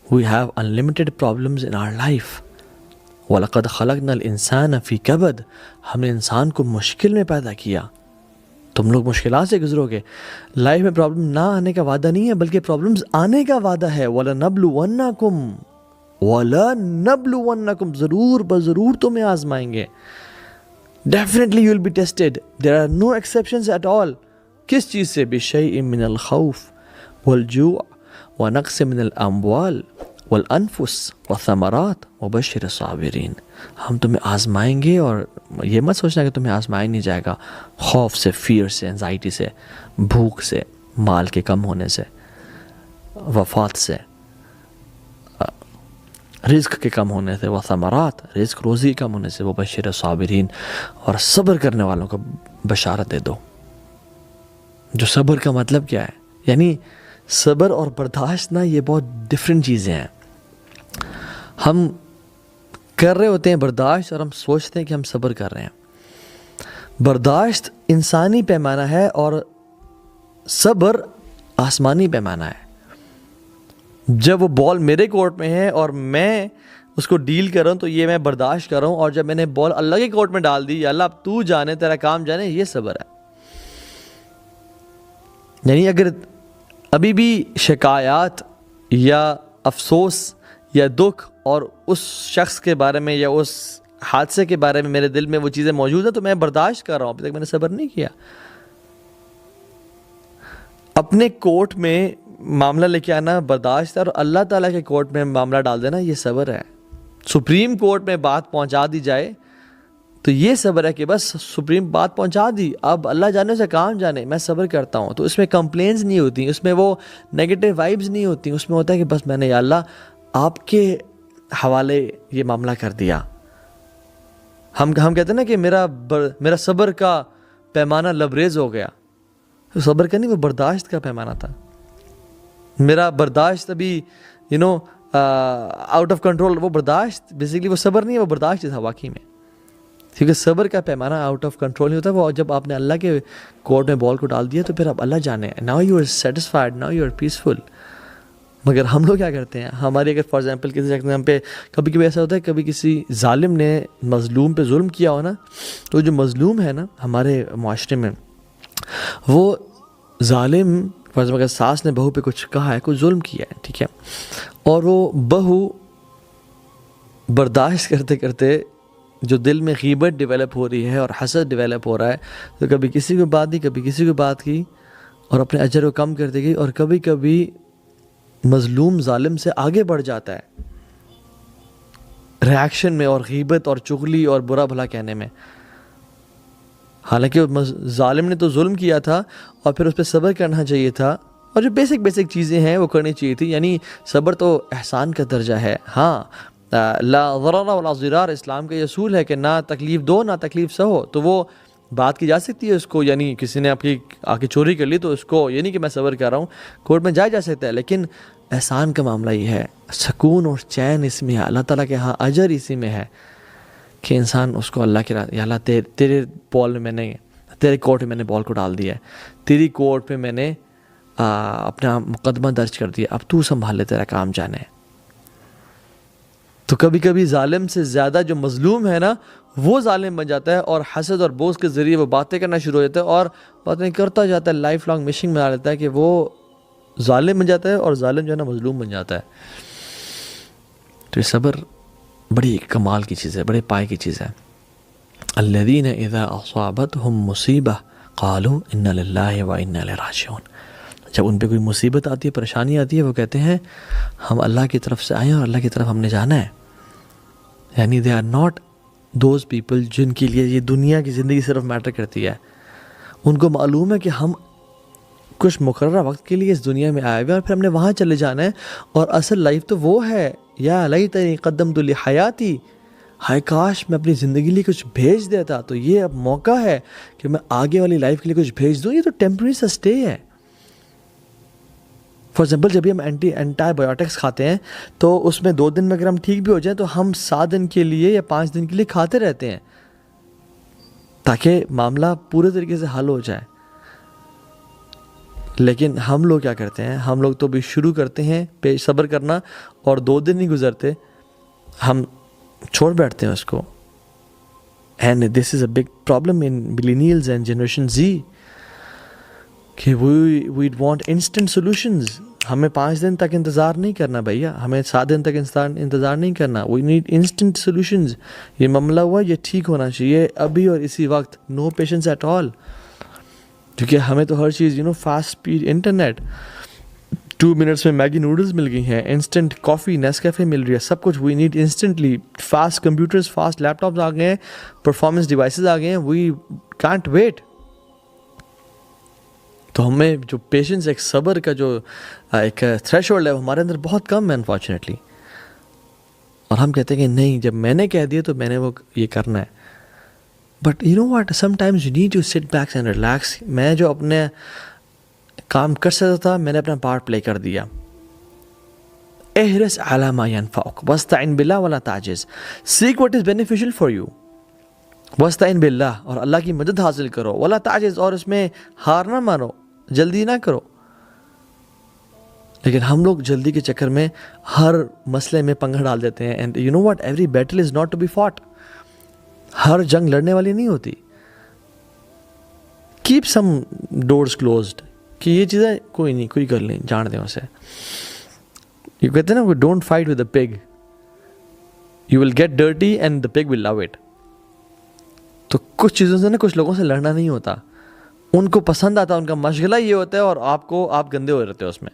We have unlimited problems in our life. وَلَقَدْ خَلَقْنَا الْإِنسَانَ فِي كَبَدٍ. ہم نے انسان کو مشکل میں پیدا کیا. تم لوگ مشکلات سے گزرو گے. لائف میں پرابلم نہ آنے کا وعدہ نہیں ہے بلکہ پرابلمز آنے کا وعدہ ہے. وَلَنَبْلُوَنَّكُمْ ضرور بضرور تمہیں آزمائیں گے. Definitely you will be tested. There are no exceptions at all. کس چیز سے؟ بِشَيْءٍ مِّنَ الْخَوْفِ وَالْجُوعِ وَنَقْصٍ مِّنَ الْأَمْوَالِ وَالْأَنفُسِ وَالثَّمَرَاتِ وَبَشِّرِ الصَّابِرِينَ. ہم تمہیں آزمائیں گے اور یہ مت سوچنا کہ تمہیں آزمایا نہیں جائے گا. خوف سے، فیئر سے، انزائٹی سے، بھوک سے، مال کے کم ہونے سے، وفات سے، رزق کے کم ہونے سے، وثمرات رزق روزی کم ہونے سے، وبشر الصابرین اور صبر کرنے والوں کو بشارت دے دو. جو صبر کا مطلب کیا ہے؟ یعنی صبر اور برداشت نا یہ بہت ڈفرینٹ چیزیں ہیں. ہم کر رہے ہوتے ہیں برداشت اور ہم سوچتے ہیں کہ ہم صبر کر رہے ہیں. برداشت انسانی پیمانہ ہے اور صبر آسمانی پیمانہ ہے. جب وہ بال میرے کورٹ میں ہے اور میں اس کو ڈیل کر رہا ہوں تو یہ میں برداشت کر رہا ہوں، اور جب میں نے بال اللہ کے کورٹ میں ڈال دی، یا اللہ اب تو جانے، تیرا کام جانے، یہ صبر ہے. یعنی اگر ابھی بھی شکایات یا افسوس یا دکھ اور اس شخص کے بارے میں یا اس حادثے کے بارے میں میرے دل میں وہ چیزیں موجود ہیں تو میں برداشت کر رہا ہوں، ابھی تک میں نے صبر نہیں کیا. اپنے کورٹ میں معاملہ لے کے آنا برداشت ہے، اور اللہ تعالیٰ کے کورٹ میں معاملہ ڈال دینا یہ صبر ہے. سپریم کورٹ میں بات پہنچا دی جائے تو یہ صبر ہے کہ بس سپریم بات پہنچا دی، اب اللہ جانے سے کام جانے، میں صبر کرتا ہوں. تو اس میں کمپلینز نہیں ہوتی، اس میں وہ نیگیٹو وائبز نہیں ہوتی، اس میں ہوتا ہے کہ بس میں نے یا اللہ آپ کے حوالے یہ معاملہ کر دیا. ہم کہتے ہیں نا کہ میرا صبر کا پیمانہ لبریز ہو گیا. صبر کا نہیں، وہ برداشت کا پیمانہ تھا. میرا برداشت ابھی آؤٹ آف کنٹرول. وہ برداشت بیسیکلی وہ صبر نہیں ہے، وہ برداشت تھا واقعی میں. کیونکہ صبر کا پیمانہ آؤٹ آف کنٹرول نہیں ہوتا. وہ جب آپ نے اللہ کے کورٹ میں بال کو ڈال دیا تو پھر اب اللہ جانے، now you are satisfied, now you are peaceful. مگر ہم لوگ کیا کرتے ہیں؟ ہماری اگر فار ایگزامپل کسی ایگزام پہ کبھی کبھی ایسا ہوتا ہے، کبھی کسی ظالم نے مظلوم پہ ظلم کیا ہو نا، تو جو مظلوم ہے نا ہمارے معاشرے میں، وہ ظالم فار ایگزامپل اگر ساس نے بہو پہ کچھ کہا ہے، کچھ ظلم کیا ہے، ٹھیک ہے، اور وہ بہو برداشت کرتے کرتے جو دل میں غیبت ڈیولپ ہو رہی ہے اور حسد ڈیولپ ہو رہا ہے، تو کبھی کسی کو بات دی، کبھی کسی کو بات کی، اور اپنے اجر کو کم کرتے گئی، اور کبھی کبھی مظلوم ظالم سے آگے بڑھ جاتا ہے ریاکشن میں اور غیبت اور چغلی اور برا بھلا کہنے میں. حالانکہ ظالم نے تو ظلم کیا تھا اور پھر اس پہ صبر کرنا چاہیے تھا، اور جو بیسک چیزیں ہیں وہ کرنی چاہیے تھی. یعنی صبر تو احسان کا درجہ ہے. ہاں، لا ضرر ولا ضرار اسلام کا یہ اصول ہے کہ نہ تکلیف دو نہ تکلیف سہو. تو وہ بات کی جا سکتی ہے اس کو، یعنی کسی نے آپ کی آ کے چوری کر لی تو اس کو یہ نہیں کہ میں صبر کر رہا ہوں، کورٹ میں جایا جا سکتا ہے. لیکن احسان کا معاملہ یہ ہے، سکون اور چین اس میں ہے، اللہ تعالیٰ کے ہاں اجر اسی میں ہے کہ انسان اس کو اللہ کے یا اللہ تیرے بال میں نے، تیرے کورٹ میں نے بال کو ڈال دیا ہے، تیری کورٹ پہ میں نے اپنا مقدمہ درج کر دیا، اب تو سنبھال لے، تیرا کام جانے. تو کبھی کبھی ظالم سے زیادہ جو مظلوم ہے نا وہ ظالم بن جاتا ہے، اور حسد اور بغض کے ذریعے وہ باتیں کرنا شروع ہو جاتا ہے، اور باتیں کرتا جاتا ہے، لائف لانگ مشنگ بنا لیتا ہے کہ وہ ظالم بن جاتا ہے اور ظالم جو ہے نا مظلوم بن جاتا ہے. تو یہ صبر بڑی کمال کی چیز ہے، بڑے پائے کی چیز ہے. الذین اذا اصابتهم مصیبہ قالوا انا للہ وانا الیہ راجعون. جب ان پہ کوئی مصیبت آتی ہے، پریشانی آتی ہے، وہ کہتے ہیں ہم اللہ کی طرف سے آئے ہیں اور اللہ کی طرف ہم نے جانا ہے. یعنی they are not those people جن کے لیے یہ دنیا کی زندگی صرف میٹر کرتی ہے. ان کو معلوم ہے کہ ہم کچھ مقررہ وقت کے لیے اس دنیا میں آئے ہوئے اور پھر ہم نے وہاں چلے جانا ہے، اور اصل لائف تو وہ ہے. یا لیتنی قدمت لحیاتی، ہائے کاش میں اپنی زندگی لیے کچھ بھیج دیتا. تو یہ اب موقع ہے کہ میں آگے والی لائف کے لیے کچھ بھیج دوں. یہ تو ٹیمپرری سا اسٹے ہے. فار ایگزامپل جب بھی ہم اینٹی بایوٹکس کھاتے ہیں تو اس میں 2 دن میں اگر ہم ٹھیک بھی ہو جائیں تو ہم 7 دن کے لیے یا 5 دن کے لیے کھاتے رہتے ہیں تاکہ معاملہ پورے طریقے سے حل ہو جائے. لیکن ہم لوگ کیا کرتے ہیں, ہم لوگ تو بھی شروع کرتے ہیں صبر کرنا, اور 2 دن نہیں گزرتے ہم چھوڑ بیٹھتے ہیں اس کو. And this is a big problem in millennials and generation Z کہ وی وانٹ انسٹنٹ سولوشنز. ہمیں 5 دن تک انتظار نہیں کرنا بھیا, ہمیں 7 دن تک انتظار نہیں کرنا. We need instant solutions. یہ معاملہ ہوا, یہ ٹھیک ہونا چاہیے ابھی اور اسی وقت. نو پیشنس ایٹ آل, کیونکہ ہمیں تو ہر چیز فاسٹ اسپیڈ انٹرنیٹ, 2 منٹس میں میگی نوڈلز مل گئی ہیں, انسٹنٹ کافی نیسکیفے مل رہی ہے, سب کچھ we need instantly. Fast computers, fast laptops آ گئے ہیں, پرفارمنس ڈیوائسز آ گئے ہیں, وی کانٹ ویٹ. تو ہمیں جو پیشنس, ایک صبر کا جو ایک تھریش ہولڈ ہے, وہ ہمارے اندر بہت کم ہے انفارچونیٹلی. اور ہم کہتے ہیں کہ نہیں, جب میں نے کہہ دیا تو میں نے وہ یہ کرنا ہے. But you know what, sometimes you need to sit back and relax. میں جو اپنے کام کر سکتا تھا, میں نے اپنا پارٹ پلے کر دیا. احرص علی ما ینفعک واستعن باللہ ولا تعجز. Seek what is beneficial for you, واستعن باللہ, اور اللہ کی مدد حاصل کرو, ولا تعجز, اور اس میں ہار نہ مانو, جلدی نہ کرو. لیکن ہم لوگ جلدی کے چکر میں ہر مسئلے میں پنگا ڈال دیتے ہیں. And you know what, every battle is not to be fought. ہر جنگ لڑنے والی نہیں ہوتی. کیپ سم ڈورز کلوزڈ, کہ یہ چیزیں کوئی نہیں, کوئی کر لیں, جان دیں اسے. یہ کہتے ہیں نا, don't fight with a pig, you will get dirty and the pig will love it. تو کچھ چیزوں سے نا, کچھ لوگوں سے لڑنا نہیں ہوتا, ان کو پسند آتا, ان کا مشغلہ یہ ہوتا ہے, اور آپ گندے ہو رہتے ہو اس میں.